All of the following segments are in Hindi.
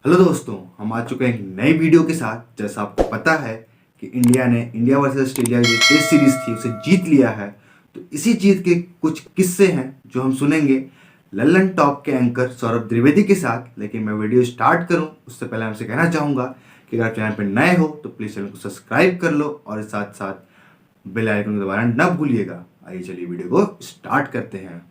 हेलो दोस्तों, हम आ चुके हैं एक नई वीडियो के साथ। जैसा आपको पता है कि इंडिया ने इंडिया वर्सेस ऑस्ट्रेलिया की जो टेस्ट सीरीज थी उसे जीत लिया है। तो इसी जीत के कुछ किस्से हैं जो हम सुनेंगे लल्लन टॉप के एंकर सौरभ द्विवेदी के साथ। लेकिन मैं वीडियो स्टार्ट करूं उससे पहले आपसे कहना चाहूँगा कि अगर आप चैनल पर नए हो तो प्लीज़ चैनल को सब्सक्राइब कर लो और साथ साथ बेल आइकन को दबाना न भूलिएगा। आइए चलिए वीडियो को स्टार्ट करते हैं।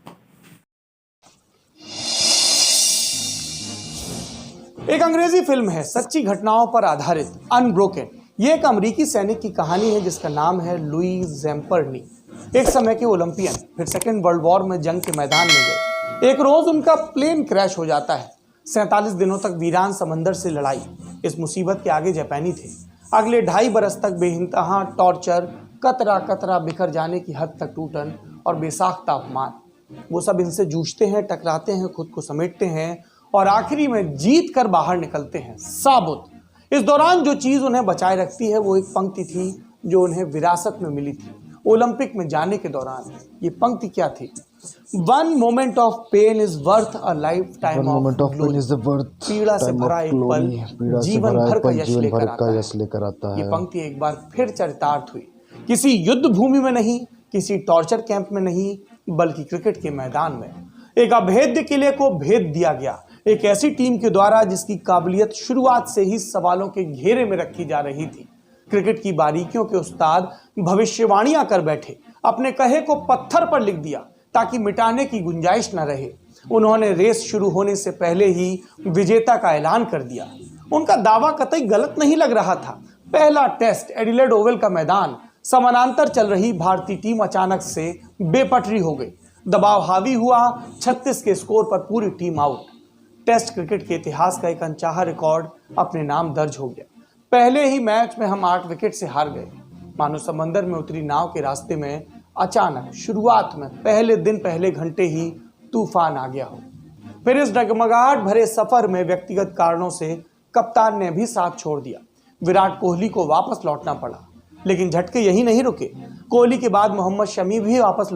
एक अंग्रेजी फिल्म है सच्ची घटनाओं पर आधारित अनब्रोकन। ये एक अमेरिकी सैनिक की कहानी है जिसका नाम है लुई ज़ैम्परनी। एक समय के ओलंपियन, फिर सेकेंड वर्ल्ड वॉर में जंग के मैदान में गए। एक रोज उनका प्लेन क्रैश हो जाता है। 47 दिनों तक वीरान समंदर से लड़ाई। इस मुसीबत के आगे जापानी थे। अगले 2.5 बरस तक बेइंतहा टॉर्चर, कतरा कतरा बिखर जाने की हद तक टूटन और बेसाख्ता अपमान। वो सब इनसे जूझते हैं, टकराते हैं, खुद को समेटते हैं और आखिरी में जीत कर बाहर निकलते हैं साबुत। इस दौरान जो चीज उन्हें बचाए रखती है वो एक पंक्ति थी जो उन्हें विरासत में मिली थी ओलंपिक में जाने के दौरान। ये पंक्ति क्या थी? One moment of pain is worth a lifetime of glory. पीड़ा से भरा एक पल जीवन भर का यश लेकर आता है। ये पंक्ति एक बार फिर चरितार्थ हुई। किसी युद्ध भूमि में नहीं, किसी टॉर्चर कैंप में नहीं, बल्कि क्रिकेट के मैदान में एक अभेद्य किले को भेद दिया गया। एक ऐसी टीम के द्वारा जिसकी काबिलियत शुरुआत से ही सवालों के घेरे में रखी जा रही थी। क्रिकेट की बारीकियों के उस्ताद भविष्यवाणियां कर बैठे, अपने कहे को पत्थर पर लिख दिया ताकि मिटाने की गुंजाइश न रहे। उन्होंने रेस शुरू होने से पहले ही विजेता का ऐलान कर दिया। उनका दावा कतई गलत नहीं लग रहा था। पहला टेस्ट एडिलेड ओवल का मैदान, समानांतर चल रही भारतीय टीम अचानक से बेपटरी हो गई। दबाव हावी हुआ, 36 के स्कोर पर पूरी टीम आउट। टेस्ट क्रिकेट के इतिहास का एक अनचाहा रिकॉर्ड अपने नाम दर्ज हो गया। पहले ही मैच में हम 8 विकेट से हार गए। मानो समंदर में उतरी नाव के रास्ते में अचानक शुरुआत में पहले घंटे ही तूफान आ गया हो। फिर इस डगमगाहट भरे सफर में व्यक्तिगत कारणों से कप्तान ने भी साथ छोड़ दिया। विराट कोहली को वापस लौटना पड़ा। लेकिन झटके यही नहीं रुके। कोहली के बाद मोहम्मद शमी भी वापस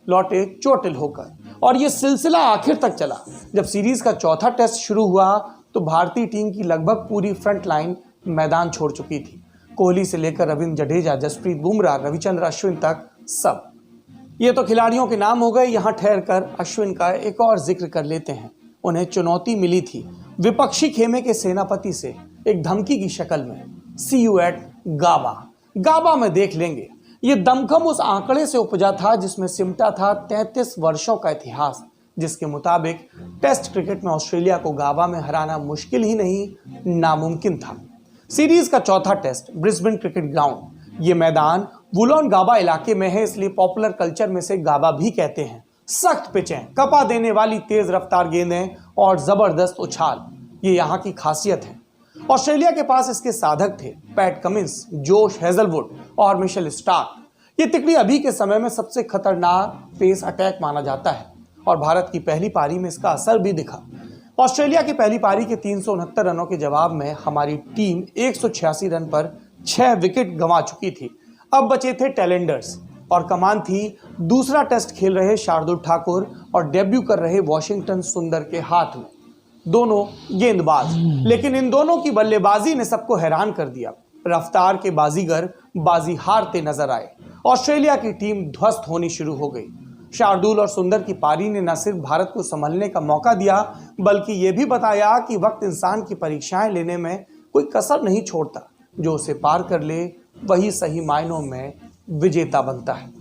लौटे चोटिल होकर। और ये सिलसिला आखिर तक चला। जब सीरीज का चौथा टेस्ट शुरू हुआ तो भारतीय टीम की लगभग पूरी फ्रंट लाइन मैदान छोड़ चुकी थी। कोहली से लेकर रविंद्र जडेजा, जसप्रीत बुमराह, रविचंद्र अश्विन तक सब। ये तो खिलाड़ियों के नाम हो गए। यहाँ ठहर कर अश्विन का एक और जिक्र कर लेते हैं। उन्हें चुनौती मिली थी विपक्षी खेमे के सेनापति से एक धमकी की शक्ल में, सी यू एट गाबा में देख लेंगे। ये दमखम उस आंकड़े से उपजा था जिसमें सिमटा था 33 वर्षों का इतिहास, जिसके मुताबिक टेस्ट क्रिकेट में ऑस्ट्रेलिया को गाबा में हराना मुश्किल ही नहीं, नामुमकिन था। सीरीज का चौथा टेस्ट ब्रिस्बेन क्रिकेट ग्राउंड। ये मैदान वुलोन गाबा इलाके में है, इसलिए पॉपुलर कल्चर में से गाबा भी कहते हैं। सख्त पिचें, कपा देने वाली तेज रफ्तार गेंदें और जबरदस्त उछाल, ये यहाँ की खासियत है। ऑस्ट्रेलिया के पास इसके साधक थे, पैट कमिंस, जोश हेजलवुड और मिशेल स्टार्क। ये तिकड़ी अभी के समय में सबसे खतरनाक पेस अटैक माना जाता है और भारत की पहली पारी में इसका असर भी दिखा। ऑस्ट्रेलिया की पहली पारी के 369 रनों के जवाब में हमारी टीम 186 रन पर 6 विकेट गंवा चुकी थी। अब बचे थे टैलेंडर्स और कमान थी दूसरा टेस्ट खेल रहे शार्दुल ठाकुर और डेब्यू कर रहे वॉशिंगटन सुंदर के हाथ में। दोनों गेंदबाज, लेकिन इन दोनों की बल्लेबाजी ने सबको हैरान कर दिया। रफ्तार के बाजीगर बाजी हारते नजर आए। ऑस्ट्रेलिया की टीम ध्वस्त होनी शुरू हो गई। शार्दुल और सुंदर की पारी ने न सिर्फ भारत को संभलने का मौका दिया, बल्कि ये भी बताया कि वक्त इंसान की परीक्षाएं लेने में कोई कसर नहीं छोड़ता। जो उसे पार कर ले वही सही मायनों में विजेता बनता है।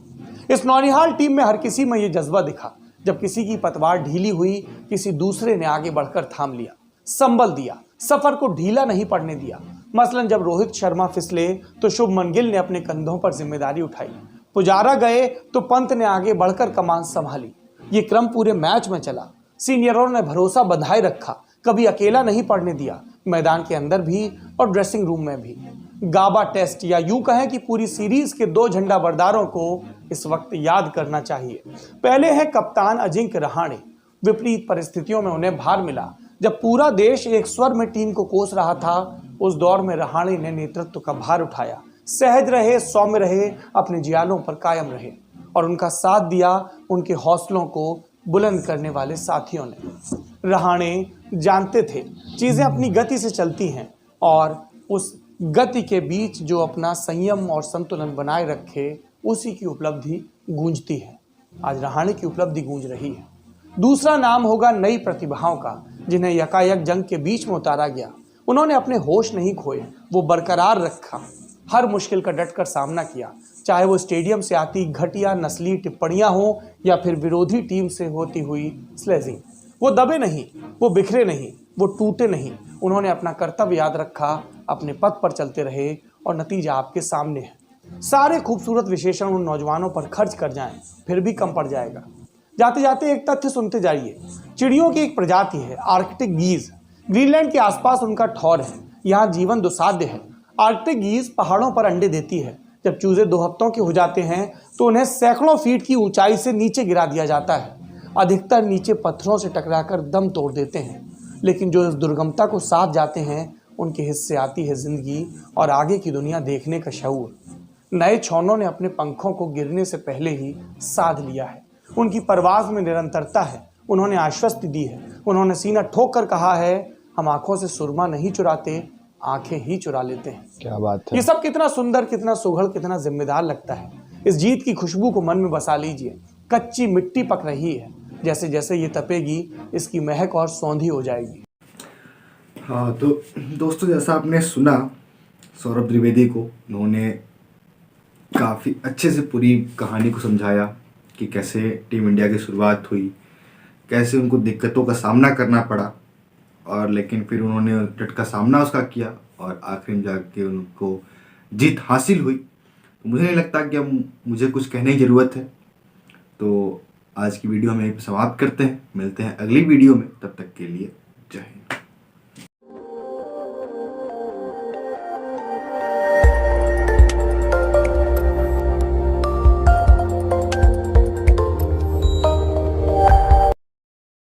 इस नौनिहाल टीम में हर किसी में ये जज्बा दिखा। जब किसी की पतवार ढीली हुई, किसी दूसरे ने आगे बढ़कर थाम लिया, संबल दिया, सफर को ढीला नहीं पड़ने दिया। मसलन जब रोहित शर्मा फिसले तो शुभमन गिल ने अपने कंधों पर जिम्मेदारी उठाई। पुजारा गए तो पंत ने आगे बढ़कर कमान संभाली। ये क्रम पूरे मैच में चला। सीनियरों ने भरोसा बंधाए रखा, कभी अकेला नहीं पड़ने दिया, मैदान के अंदर भी और ड्रेसिंग रूम में भी। गाबा टेस्ट, या यूं कहें कि पूरी सीरीज के 2 झंडा बरदारों को इस वक्त याद करना चाहिए। पहले है कप्तान अजिंक्य रहाणे। विपरीत परिस्थितियों में उन्हें भार मिला। जब पूरा देश एक स्वर में टीम को कोस रहा था, उस दौर में रहाणे ने नेतृत्व का भार उठाया। सहज रहे, सौम्य रहे, अपने जियालों पर कायम रहे और उनका साथ दिया उनके हौसलों को बुलंद करने वाले साथियों ने। रहाणे जानते थे चीज़ें अपनी गति से चलती हैं और उस गति के बीच जो अपना संयम और संतुलन बनाए रखे उसी की उपलब्धि गूंजती है। आज रहाणे की उपलब्धि गूंज रही है। दूसरा नाम होगा नई प्रतिभाओं का, जिन्हें यकायक जंग के बीच में उतारा गया। उन्होंने अपने होश नहीं खोए, वो बरकरार रखा, हर मुश्किल का डटकर सामना किया, चाहे वो स्टेडियम से आती घटिया नस्ली टिप्पणियां हो या फिर विरोधी टीम से होती हुई स्लेजिंग। वो दबे नहीं, वो बिखरे नहीं, वो टूटे नहीं। उन्होंने अपना कर्तव्य याद रखा, अपने पथ पर चलते रहे और नतीजा आपके सामने है। सारे खूबसूरत विशेषण उन नौजवानों पर खर्च कर जाएं, फिर भी कम पड़ जाएगा। जाते जाते एक तथ्य सुनते जाइए। चिड़ियों की एक प्रजाति है आर्कटिक गीज। ग्रीनलैंड के आसपास उनका ठौर है। यहाँ जीवन दुसाध्य है। आर्कटिक गीज पहाड़ों पर अंडे देती है। जब चूजे 2 हफ्तों के हो जाते हैं तो उन्हें सैकड़ों फीट की ऊंचाई से नीचे गिरा दिया जाता है। अधिकतर नीचे पत्थरों से टकराकर दम तोड़ देते हैं, लेकिन जो इस दुर्गमता को साथ जाते हैं उनके हिस्से आती है जिंदगी और आगे की दुनिया देखने का शऊर। नए छौनों ने अपने पंखों को गिरने से पहले ही साध लिया है। उनकी परवाज में निरंतरता है। उन्होंने आश्वस्ति दी है। उन्होंने सीना ठोक कर कहा है, हम आंखों से सुरमा नहीं चुराते, आंखें ही चुरा लेते हैं। क्या बात है। ये सब कितना सुंदर, कितना सुघड़, कितना जिम्मेदार लगता है। इस जीत की खुशबू को मन में बसा लीजिए। कच्ची मिट्टी पक रही है, जैसे जैसे ये तपेगी इसकी महक और सौंधी हो जाएगी। हाँ तो दोस्तों, जैसा आपने सुना सौरभ द्विवेदी को, उन्होंने काफ़ी अच्छे से पूरी कहानी को समझाया कि कैसे टीम इंडिया की शुरुआत हुई, कैसे उनको दिक्कतों का सामना करना पड़ा और लेकिन फिर उन्होंने डट का सामना उसका किया और आखिर में जाके उनको जीत हासिल हुई। तो मुझे नहीं लगता कि अब मुझे कुछ कहने की ज़रूरत है। तो आज की वीडियो में समाप्त करते हैं। मिलते हैं अगली वीडियो में, तब तक के लिए जय हिंद।